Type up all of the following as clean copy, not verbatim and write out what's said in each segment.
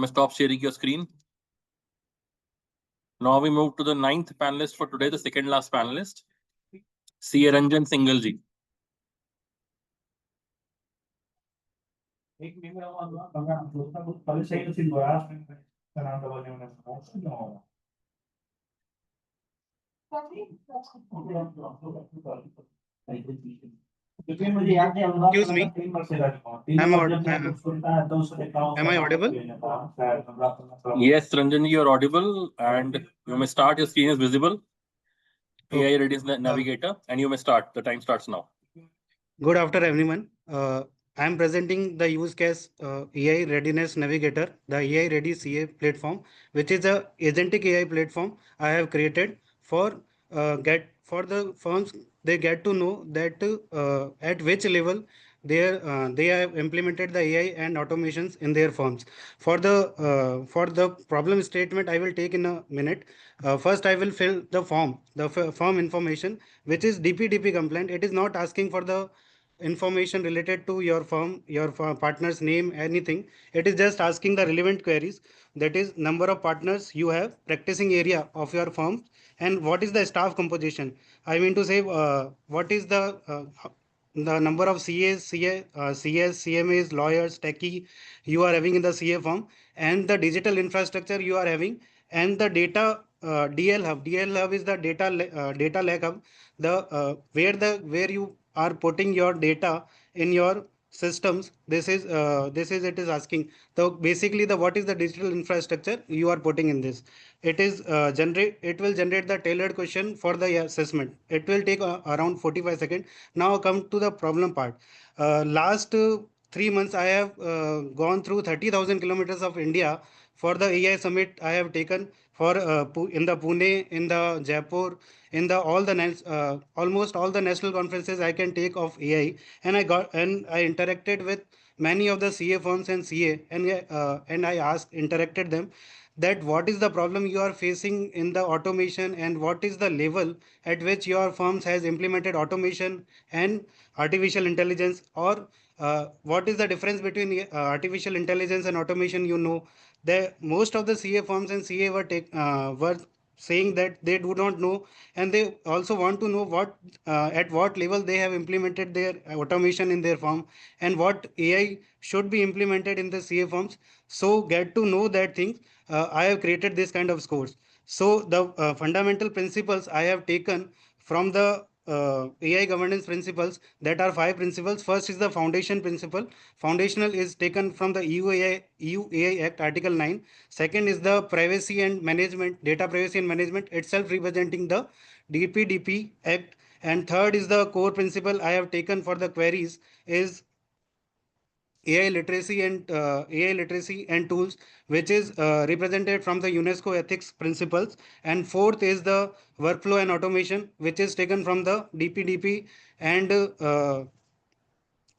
may stop sharing your screen. Now we move to the 9th panelist for today, the second last panelist, CA Ranjan Singhal ji. Excuse me. Am I audible? Yes, Ranjan, you are audible, and you may start. Your screen is visible. AI Readiness Navigator, and you may start. The time starts now. Good afternoon, everyone. I am presenting the use case AI Readiness Navigator, the AI Ready CA platform, which is a agentic AI platform I have created for the firms. They get to know that at which level they have implemented the AI and automations in their firms. For the problem statement, I will take in a minute. First, I will fill the form information, which is DPDP compliant. It is not asking for the information related to your firm, your partner's name, anything. It is just asking the relevant queries, that is number of partners you have, practicing area of your firm, and what is the staff composition. I mean to say, what is the number of CS, CMAs, lawyers, techie you are having in the CA firm, and the digital infrastructure you are having, and the data DL hub. DL hub is the data lake hub, where you are putting your data in your systems. This is it is asking. So basically, the what is the digital infrastructure you are putting in this. It will generate the tailored question for the assessment. It will take around 45 seconds. Now come to the problem part. Last 3 months I have gone through 30,000 kilometers of India for the AI summit. I have taken for in the Pune, in the Jaipur, in the almost all the national conferences I can take of AI, and I interacted with many of the CA firms and CA, and I interacted them that what is the problem you are facing in the automation, and what is the level at which your firms has implemented automation and artificial intelligence, or what is the difference between artificial intelligence and automation. Most of the CA firms and CA were saying that they do not know, and they also want to know at what level they have implemented their automation in their firm, and what AI should be implemented in the CA firms. So get to know that thing. I have created this kind of scores. So the fundamental principles I have taken from the AI governance principles, that are 5 principles. First is the foundation principle. Foundational is taken from the EU AI Act Article 9. Second is the privacy and management, data privacy and management, itself representing the DPDP Act. And third is the core principle I have taken for the queries is AI literacy and tools, which is represented from the UNESCO ethics principles. And fourth is the workflow and automation, which is taken from the and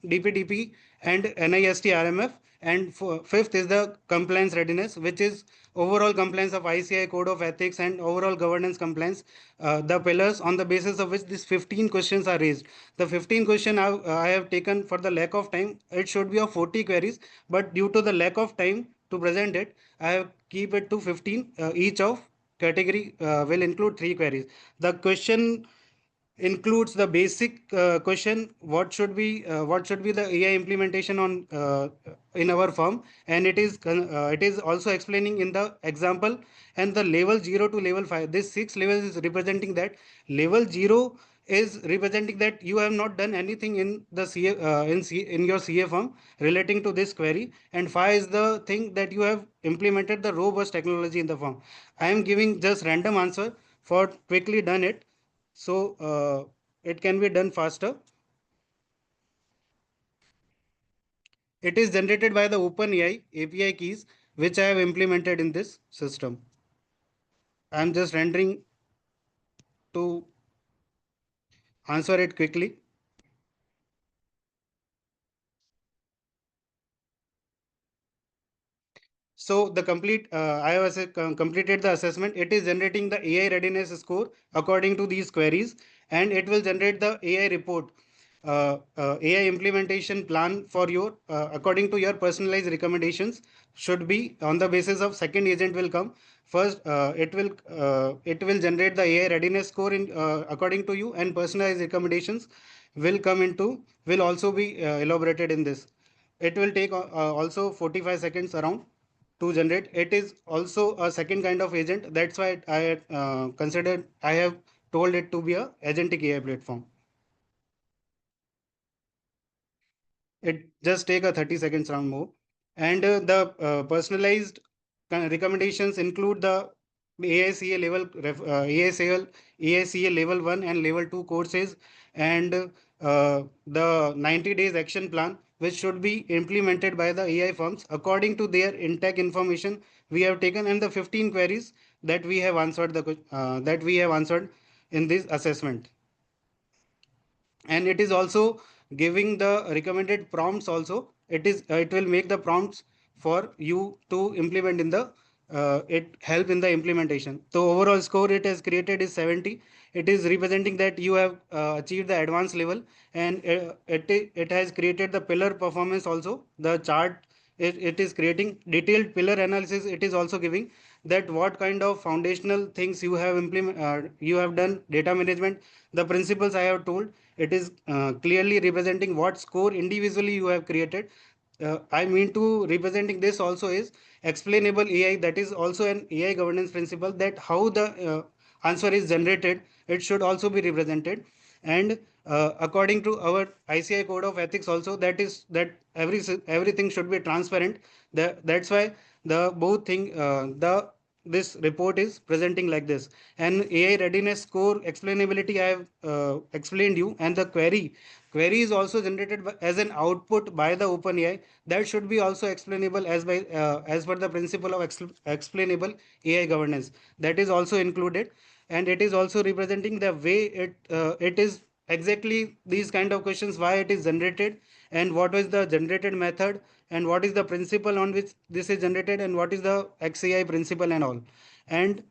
DPDP and NIST RMF. And fifth is the compliance readiness, which is overall compliance of ICI code of ethics and overall governance compliance. The pillars on the basis of which these 15 questions are raised. The 15 question I have taken for the lack of time. It should be of 40 queries, but due to the lack of time to present it, I have keep it to 15. Each of category will include 3 queries. The question includes the basic question, what should be the AI implementation on in our firm, and it is also explaining in the example, and the level 0 to level 5. This 6 levels is representing that level 0 is representing that you have not done anything in the in your CA firm relating to this query, and 5 is the thing that you have implemented the robust technology in the firm. I am giving just random answer for quickly done it, so it can be done faster. It is generated by the OpenAI API keys, which I have implemented in this system. I am just rendering to answer it quickly. So the I have completed the assessment. It is generating the AI readiness score according to these queries, and it will generate the AI report. AI implementation plan for your according to your personalized recommendations should be on the basis of second agent will come. First, it will generate the AI readiness score in according to you, and personalized recommendations will come into will also be elaborated in this. It will take also 45 seconds around to generate. It is also a second kind of agent. That's why I considered I have told it to be a agentic AI platform. It just take a 30 seconds round more. And the personalized recommendations include the AICA level AICA level 1 and level 2 courses, and the 90 days action plan which should be implemented by the AI firms according to their intake information we have taken, and the 15 queries that we have answered in this assessment. And it is also giving the recommended prompts also. It will make the prompts for you to implement in the it help in the implementation. So overall score it has created is 70. It is representing that you have achieved the advanced level, and it has created the pillar performance also. The chart, it is creating detailed pillar analysis. It is also giving that what kind of foundational things you have done data management, the principles I have told. It is clearly representing what score individually you have created. I mean to representing this also is explainable AI. That is also an AI governance principle, that how the answer is generated, it should also be represented. And according to our ICI code of ethics also, that is that everything should be transparent. That's why the both thing the this report is presenting like this. And AI readiness score explainability I have explained you, and the query is also generated as an output by the OpenAI. That should be also explainable as per the principle of explainable AI governance. That is also included, and it is also representing the way it is exactly these kind of questions, why it is generated, and what is the generated method, and what is the principle on which this is generated, and what is the XAI principle and all. And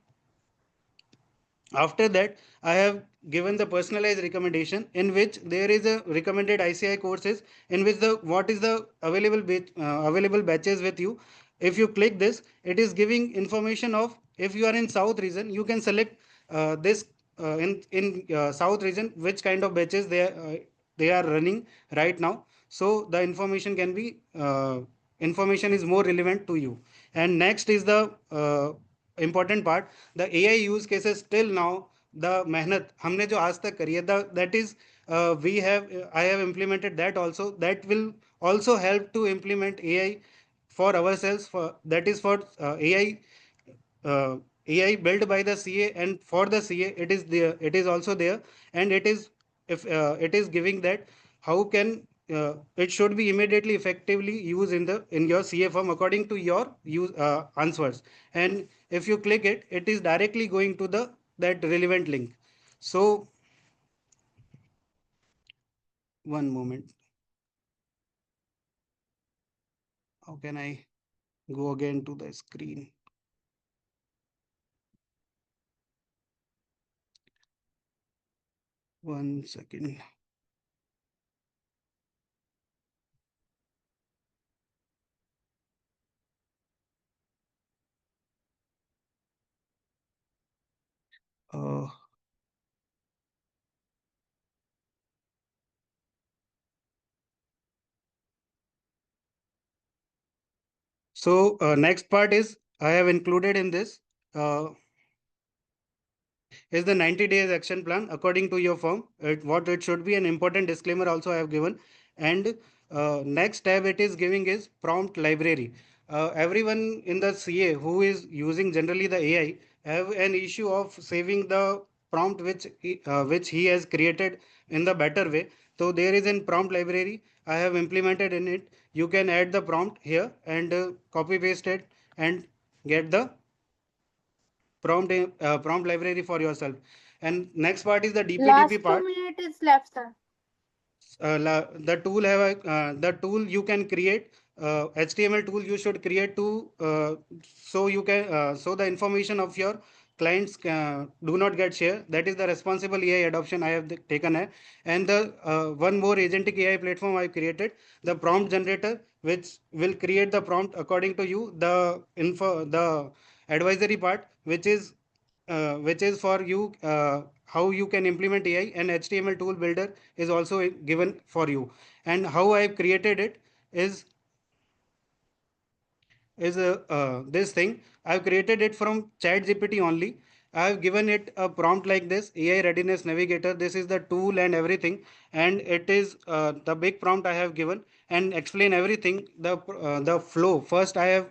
after that, I have given the personalized recommendation in which there is a recommended ICI courses in which the what is the available batches with you. If you click this, it is giving information of, if you are in South region, you can select this in South region which kind of batches they are running right now. So the information is more relevant to you. And next is the important part, the AI use cases till now. The मेहनत हमने जो आज तक करी है, that is I have implemented that also. That will also help to implement AI for ourselves. For that is for AI built by the CA, and for the CA it is there. It is also there, and it is, if it is giving that how can it should be immediately effectively used in your CA form according to your answers. And if you click it, it is directly going to the that relevant link. So one moment, how can I go again to the screen? One second. Uh, so next part is I have included in this. Is the 90 days action plan according to your firm, what it should be. An important disclaimer also I have given. And next tab it is giving is prompt library. Everyone in the CA who is using generally the AI have an issue of saving the prompt which he has created in the better way. So there is a prompt library I have implemented in it. You can add the prompt here and copy paste it and get the prompt library for yourself. And next part is the DPTP Last two part. minutes is left, sir. The tool you can create HTML tool you should create to so you can so the information of your clients do not get share. That is the responsible AI adoption I have taken. And the one more agentic AI platform I created, the prompt generator, which will create the prompt according to you. The advisory part, which is for you, how you can implement AI, and HTML tool builder is also given for you. And how I have created it is this thing. I've created it from ChatGPT only. I've given it a prompt like this: AI Readiness Navigator. This is the tool and everything, and it is the big prompt I have given and explain everything. The flow. First, I have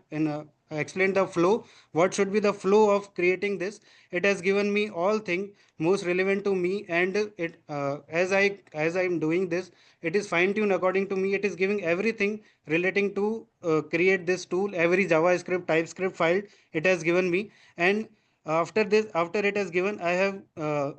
explained the flow. What should be the flow of creating this? It has given me all thing most relevant to me, and it as I'm doing this, it is fine tuned according to me. It is giving everything relating to create this tool. Every JavaScript, TypeScript file it has given me. And after it has given, I have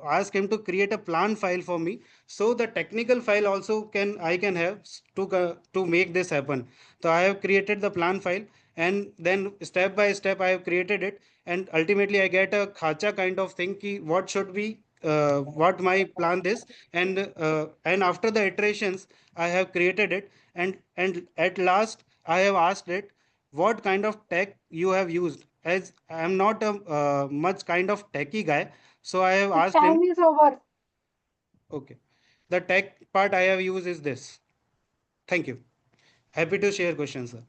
asked him to create a plan file for me, so the technical file also I can have to make this happen. So I have created the plan file, and then step by step I have created it, and ultimately I get a khacha kind of thing ki what should be what my plan is. And after the iterations I have created it, and at last I have asked it what kind of tech you have used, as I am not a much kind of techie guy. So I have asked him. Time is over. Okay, the tech part I have used is this. Thank you. Happy to share questions, sir.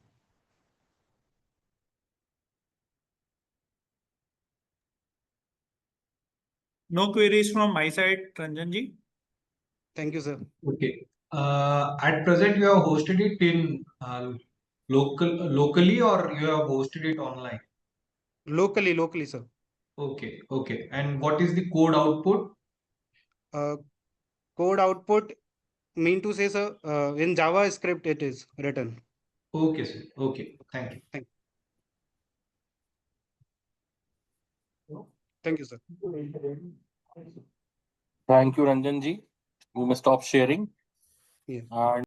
No queries from my side, Ranjanji. Thank you, sir. Okay. At present, you have hosted it in locally, or you have hosted it online? Locally, sir. Okay, okay. And what is the code output? uh, Code output, mean to say, sir, in JavaScript it is written. Okay, sir. Okay, thank you. Thank you, sir. Thank you, Ranjan ji. You may stop sharing. Yeah. And